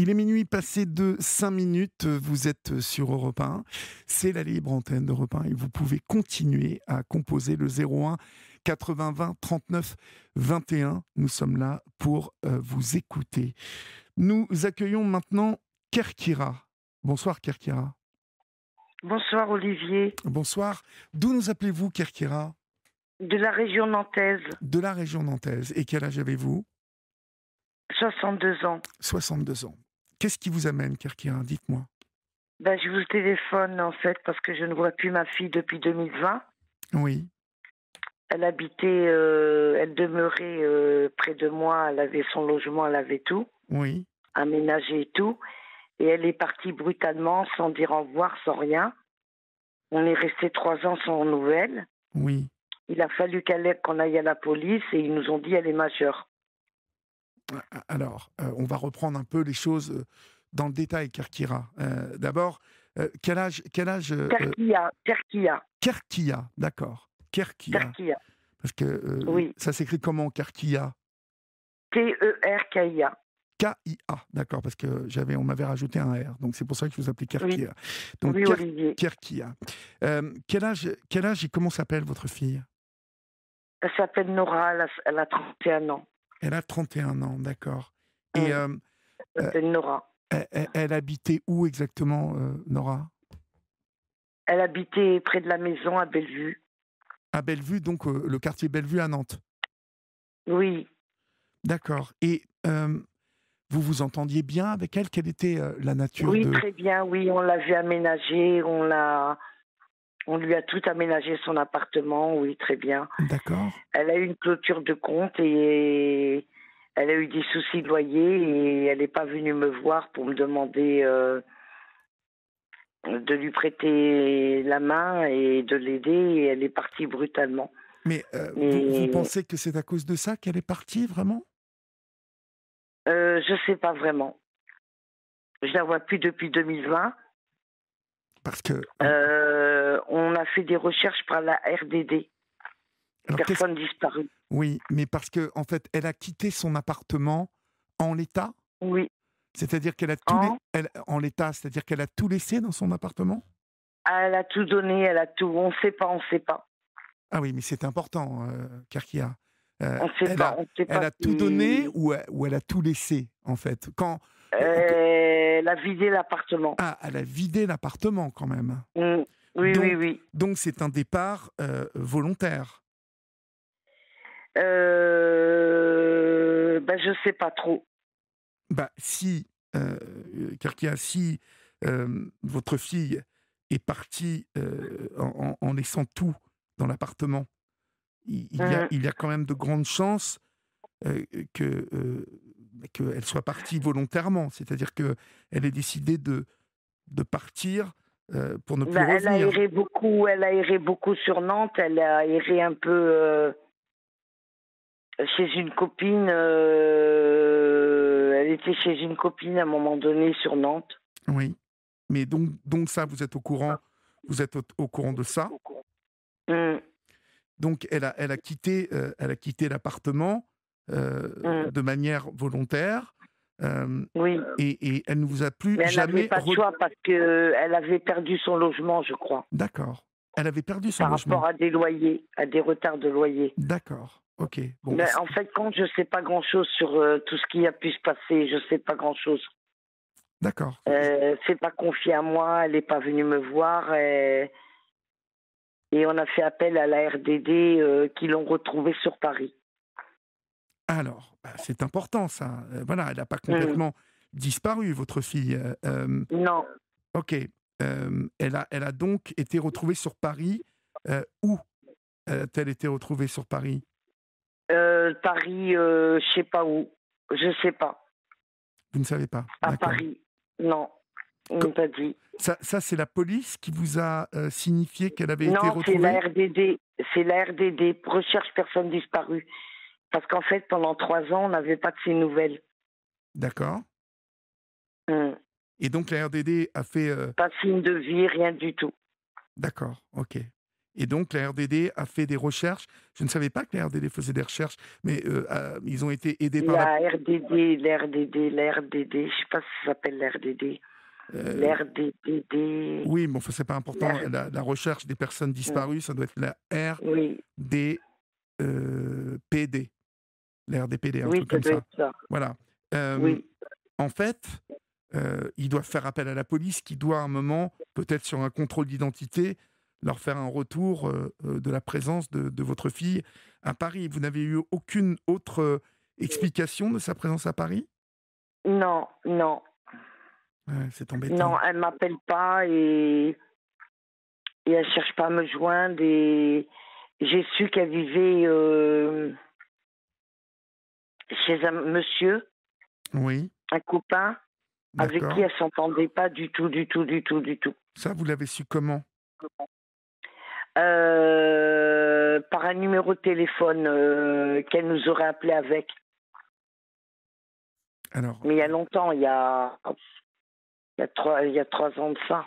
Il est minuit passé de 5 minutes, vous êtes sur Europe 1, c'est la libre antenne d'Europe 1 et vous pouvez continuer à composer le 01 80 20 39 21. Nous sommes là pour vous écouter. Nous accueillons maintenant Kerkira. Bonsoir Kerkira. Bonsoir Olivier. Bonsoir. D'où nous appelez-vous Kerkira? De la région nantaise. De la région nantaise. Et quel âge avez-vous? 62 ans. 62 ans. Qu'est-ce qui vous amène, Kerkira? Dites-moi. Je vous téléphone en fait parce que je ne vois plus ma fille depuis 2020. Oui. Elle habitait, elle demeurait près de moi, elle avait son logement, elle avait tout, Oui. aménagé et tout. Et elle est partie brutalement, sans dire au revoir, sans rien. On est resté 3 ans sans nouvelles. Oui. Il a fallu qu'on aille à la police et ils nous ont dit elle est majeure. Alors, on va reprendre un peu les choses dans le détail, Kerkira. D'abord, quel âge Kerkia. Kerkia, d'accord. Kerkia. Parce que Oui. ça s'écrit comment, Kerkia? Terkia. Kia, d'accord, parce que on m'avait rajouté un R, donc c'est pour ça que je vous appelais Kerkia. Oui. Donc, Oui, Olivier. Kerkia. Quel âge et comment s'appelle votre fille? Elle s'appelle Nora, elle a 31 ans. Elle a 31 ans, d'accord. Et Elle s'appelle Nora. elle habitait où exactement, Nora? Elle habitait près de la maison à Bellevue. À Bellevue, donc le quartier Bellevue à Nantes? Oui. D'accord. Et vous vous entendiez bien avec elle? Quelle était la nature Oui, de... très bien, oui, on l'a vu aménager, on lui a tout aménagé son appartement, oui, très bien. D'accord. Elle a eu une clôture de compte et elle a eu des soucis de loyer et elle n'est pas venue me voir pour me demander de lui prêter la main et de l'aider et elle est partie brutalement. Mais vous pensez que c'est à cause de ça qu'elle est partie, vraiment? Je sais pas vraiment. Je la vois plus depuis 2020. Parce que... On a fait des recherches par la RDD. Alors, Personne disparue. Oui, mais parce que en fait, elle a quitté son appartement en l'état? Oui. C'est-à-dire qu'elle a en l'état, c'est-à-dire qu'elle a tout laissé dans son appartement? Elle a tout donné, elle a tout. On ne sait pas, on ne sait pas. Ah oui, mais c'est important, Kerkia. On ne sait pas, on ne sait pas. Elle a tout donné ou elle a tout laissé, en fait? Elle a vidé l'appartement. Ah, elle a vidé l'appartement, quand même. Oui, oui. Donc, c'est un départ volontaire. Je ne sais pas trop. Si, Kerkia, si votre fille est partie en laissant tout dans l'appartement, il y a quand même de grandes chances qu'elle soit partie volontairement. C'est-à-dire qu'elle ait décidé de partir pour ne plus revenir. Elle a erré beaucoup sur Nantes. Elle a erré un peu chez une copine. Elle était chez une copine à un moment donné sur Nantes. Oui. Mais donc ça, vous êtes au courant? Vous êtes au courant de ça? Donc elle a quitté l'appartement de manière volontaire. Oui. Et elle ne vous a plus Mais elle jamais... n'avait pas de choix parce qu'elle avait perdu son logement, je crois. D'accord. Elle avait perdu son logement. Par rapport à des loyers, à des retards de loyer. D'accord. Ok. Bon, mais en fait, quand je ne sais pas grand-chose sur tout ce qui a pu se passer, je ne sais pas grand-chose. D'accord. C'est pas confié à moi, elle n'est pas venue me voir. Et on a fait appel à la RDD qui l'ont retrouvée sur Paris. Alors, c'est important ça. Voilà, elle n'a pas complètement disparu, votre fille. Non. Ok. Elle a donc été retrouvée sur Paris. Où a-t-elle été retrouvée sur Paris? Paris, je ne sais pas où. Je ne sais pas. Vous ne savez pas? À Paris. Non. On ne m'a pas dit. Ça c'est la police qui vous a signifié qu'elle avait été retrouvée? Non, c'est la RDD. C'est la RDD, Recherche Personnes Disparues. Parce qu'en fait, pendant 3 ans, on n'avait pas de ces nouvelles. D'accord. Et donc la RDD a fait... Pas de signe de vie, rien du tout. D'accord, ok. Et donc, la RDD a fait des recherches. Je ne savais pas que la RDD faisait des recherches, mais ils ont été aidés par la... La RDD, je sais pas si ça s'appelle l'RDD. euh, L'RDDD. oui, bon, enfin, c'est pas important. l'R- La recherche des personnes disparues, ça doit être la Oui, RDPD. La RDPD, un oui, truc ça comme doit ça. être ça. Voilà. Euh, Oui, En fait, ils doivent faire appel à la police qui doit à un moment, peut-être sur un contrôle d'identité, leur faire un retour de la présence de votre fille à Paris. Vous n'avez eu aucune autre explication de sa présence à Paris? non, non, Ouais, c'est embêtant. non, elle m'appelle pas et elle cherche pas à me joindre et j'ai su qu'elle vivait chez un monsieur, Oui, un copain, avec qui d'accord. elle s'entendait pas du tout, du tout, du tout, du tout. Ça, vous l'avez su comment? Par un numéro de téléphone qu'elle nous aurait appelé avec. Alors, Mais il y a longtemps, il y a 3 ans de ça.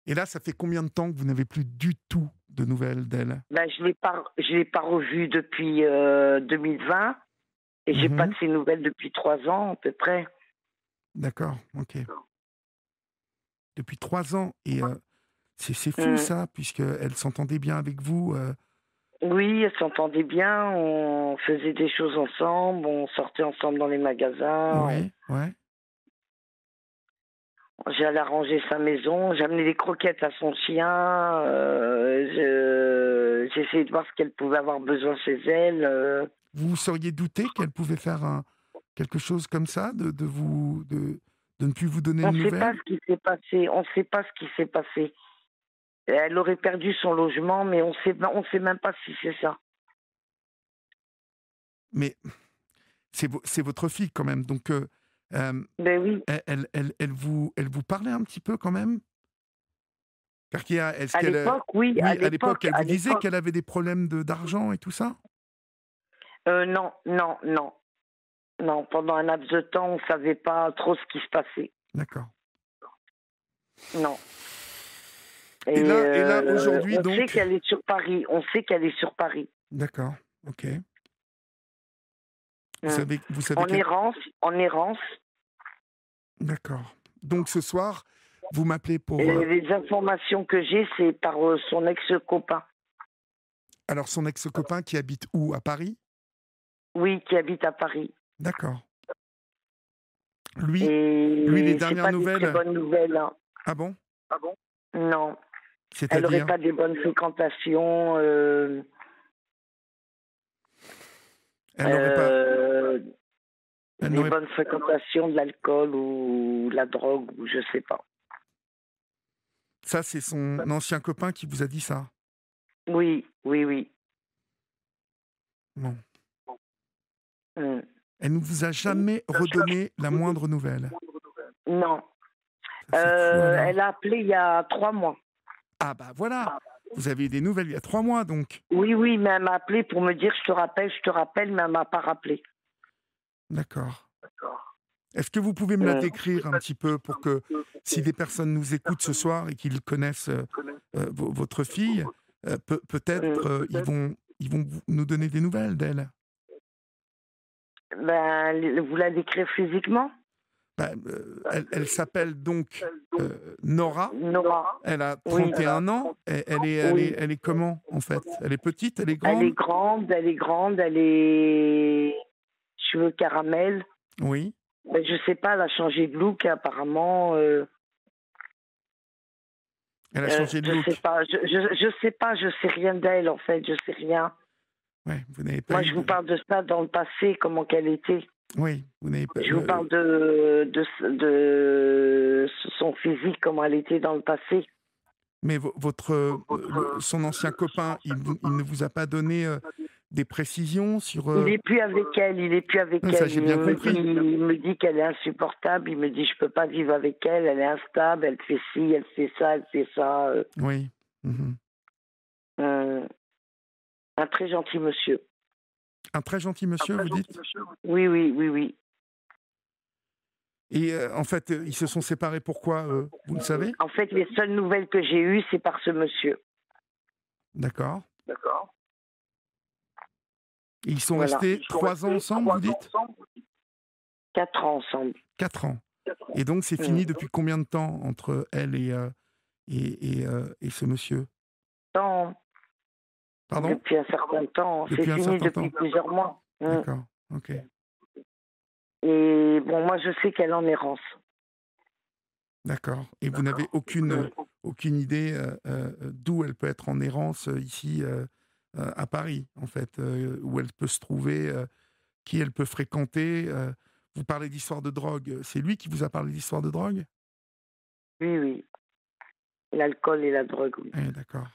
et là, ça fait combien de temps que vous n'avez plus du tout de nouvelles d'elle? Ben, je l'ai pas revue depuis 2020 et j'ai pas Mhm. de ses nouvelles depuis 3 ans à peu près. D'accord, ok. Depuis 3 ans. Et c'est fou Mm. ça, puisqu'elle s'entendait bien avec vous. Oui, elle s'entendait bien, on faisait des choses ensemble, on sortait ensemble dans les magasins, Oui, ouais. j'allais arranger sa maison, j'amenais des croquettes à son chien, j'essayais de voir ce qu'elle pouvait avoir besoin chez elle. Vous vous seriez douté qu'elle pouvait faire quelque chose comme ça, de ne plus vous donner On de ne sait pas nouvelles? ce qui s'est passé, on ne sait pas ce qui s'est passé. Elle aurait perdu son logement, mais on sait même pas si c'est ça. Mais c'est votre fille quand même, donc Ben oui, elle vous parlait un petit peu quand même? Car est-ce à qu'elle, l'époque, oui, oui, à l'époque, elle à vous disait l'époque. qu'elle avait des problèmes d'argent et tout ça? Non, non, non, non. Pendant un laps de temps, on savait pas trop ce qui se passait. D'accord. Non. Et là aujourd'hui On sait donc, qu'elle est sur Paris. On sait qu'elle est sur Paris. d'accord, ok. Hmm. Vous savez qu'elle... En errance. D'accord. Donc ce soir, vous m'appelez pour... Et les informations que j'ai, c'est par son ex-copain. alors son ex-copain qui habite où? À Paris? Oui, qui habite à Paris. D'accord. Lui, les Et c'est dernières pas des très nouvelles... bonnes nouvelles. Hein. Ah bon? Non. Elle n'aurait C'est-à-dire? pas des bonnes fréquentations. Elle n'aurait pas... Euh, Elle des n'aurait... bonnes fréquentations de l'alcool ou de la drogue ou je sais pas. Ça, c'est son ancien copain qui vous a dit ça? Oui, oui, oui. Bon. Hmm. Elle ne vous a jamais redonné la moindre nouvelle? Non. Ça, c'est fou Elle alors. a appelé il y a 3 mois. Ah bah voilà! Vous avez eu des nouvelles il y a 3 mois donc. Oui, oui, mais elle m'a appelé pour me dire je te rappelle, mais elle m'a pas rappelé. D'accord. Est-ce que vous pouvez me la décrire un petit peu pour que, si des personnes nous écoutent ce soir et qu'ils connaissent votre fille, peut-être Hmm. ils vont nous donner des nouvelles d'elle? Ben, vous la décrire physiquement? Bah, elle s'appelle donc Nora. Nora. Elle a Oui. 31 ans. Oui. Elle est comment, en fait? Elle est petite? Elle est Elle est grande? grande, elle est grande, elle est cheveux caramel. Oui. Ben, je sais pas, elle a changé de look apparemment. Elle a changé de Je sais look. pas, je sais pas, je sais rien d'elle en fait, je sais rien. Ouais, vous n'avez pas Moi, eu je vous de... parle de ça dans le passé, comment qu'elle était. Oui, vous n'avez pas... Je vous parle de son physique, comment elle était dans le passé. mais son ancien copain, il ne vous a pas donné des précisions sur... Il est plus avec elle, il est plus avec Ça, elle. j'ai bien compris. Il me dit qu'elle est insupportable, il me dit je peux pas vivre avec elle, elle est instable, elle fait ci, elle fait ça, elle fait ça. Oui. Mhm. Un très gentil monsieur. Un très gentil monsieur, vous dites? Oui, oui, oui, oui. Et en fait, ils se sont séparés pourquoi, vous le savez? En fait, les seules nouvelles que j'ai eues, c'est par ce monsieur. D'accord. D'accord. Ils sont Voilà. restés 3 ans ensemble, vous dites? 4 ans ensemble. 4 ans. Et donc, c'est fini depuis combien de temps entre elle et ce monsieur? Tant, Pardon? depuis un certain temps. Depuis C'est un fini certain depuis temps. plusieurs mois. D'accord, ok. Et bon, moi, je sais qu'elle est en errance. D'accord. Et vous n'avez aucune idée d'où elle peut être en errance ici à Paris, en fait, où elle peut se trouver, qui elle peut fréquenter. Vous parlez d'histoire de drogue. C'est lui qui vous a parlé d'histoire de drogue? Oui, oui. L'alcool et la drogue, oui. Eh, d'accord.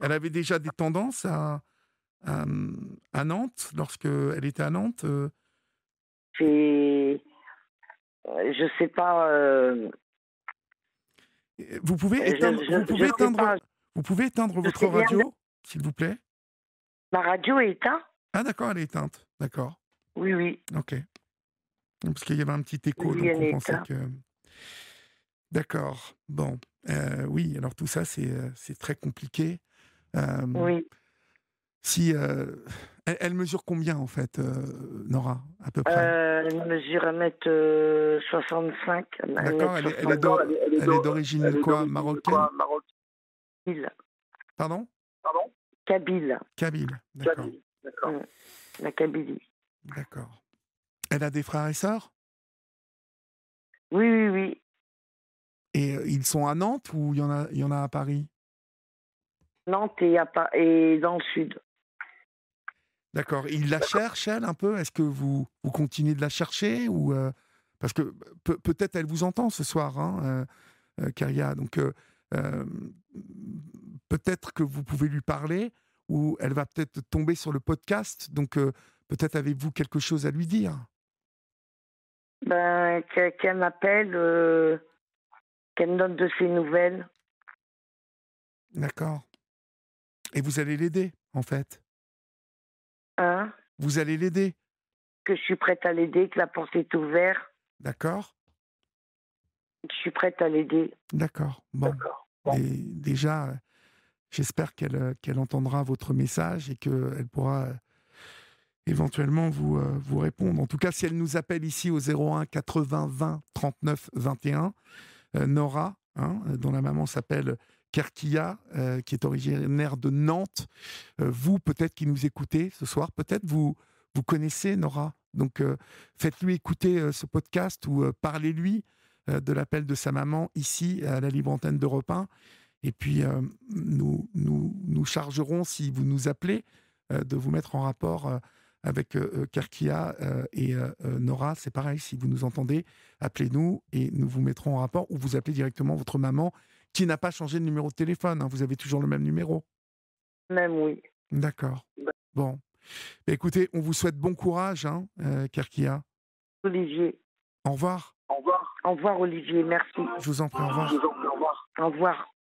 Elle avait déjà des tendances à Nantes, lorsqu'elle était à Nantes? C'est... Je sais pas... Vous pouvez je éteindre, je je sais pas. vous pouvez éteindre Je votre sais bien. radio, s'il vous plaît? Ma radio est éteinte? Ah d'accord, elle est éteinte. D'accord. Oui, oui. Ok. Parce qu'il y avait un petit écho, Oui, donc elle on est pensait éteinte. que... D'accord. Bon. Oui, alors tout ça, c'est très compliqué. Euh, Oui. si elle mesure combien, en fait, Nora, à peu près? Elle mesure 1m65, D'accord. Elle est 1m60. d'origine quoi? Marocaine? Pardon? Kabyle. Kabyle. D'accord. La Kabylie. D'accord. Elle a des frères et sœurs? Oui, oui, oui. Et ils sont à Nantes ou il y en a à Paris? Nantes et dans le sud. D'accord. Et il la cherche, elle, un peu? Est-ce que vous continuez de la chercher ou parce que peut-être elle vous entend ce soir, hein, Keria. Donc euh, peut-être que vous pouvez lui parler ou elle va peut-être tomber sur le podcast. Donc peut-être avez-vous quelque chose à lui dire. Ben, qu'elle m'appelle, qu'elle me donne de ses nouvelles. D'accord. Et vous allez l'aider, en fait. Hein? Vous allez l'aider. Que je suis prête à l'aider, que la porte est ouverte. D'accord. Je suis prête à l'aider. D'accord. Bon. Déjà, j'espère qu'elle entendra votre message et qu'elle pourra éventuellement vous répondre. En tout cas, si elle nous appelle ici au 01 80 20 39 21, Nora, hein, dont la maman s'appelle Kerkia, qui est originaire de Nantes, vous, peut-être qui nous écoutez ce soir, peut-être vous connaissez Nora. Donc, faites-lui écouter ce podcast ou parlez-lui de l'appel de sa maman ici à la libre antenne d'Europe 1. Et puis, nous chargerons, si vous nous appelez, de vous mettre en rapport avec Kerkia et Nora. C'est pareil, si vous nous entendez, appelez-nous et nous vous mettrons en rapport, ou vous appelez directement votre maman, qui n'a pas changé de numéro de téléphone. Hein, vous avez toujours le même numéro. Même oui. D'accord. Bon. Bah, écoutez, on vous souhaite bon courage, hein, Kerkia. Olivier. Au revoir. Au revoir, Olivier. Merci. Je vous en prie, au revoir. Au revoir.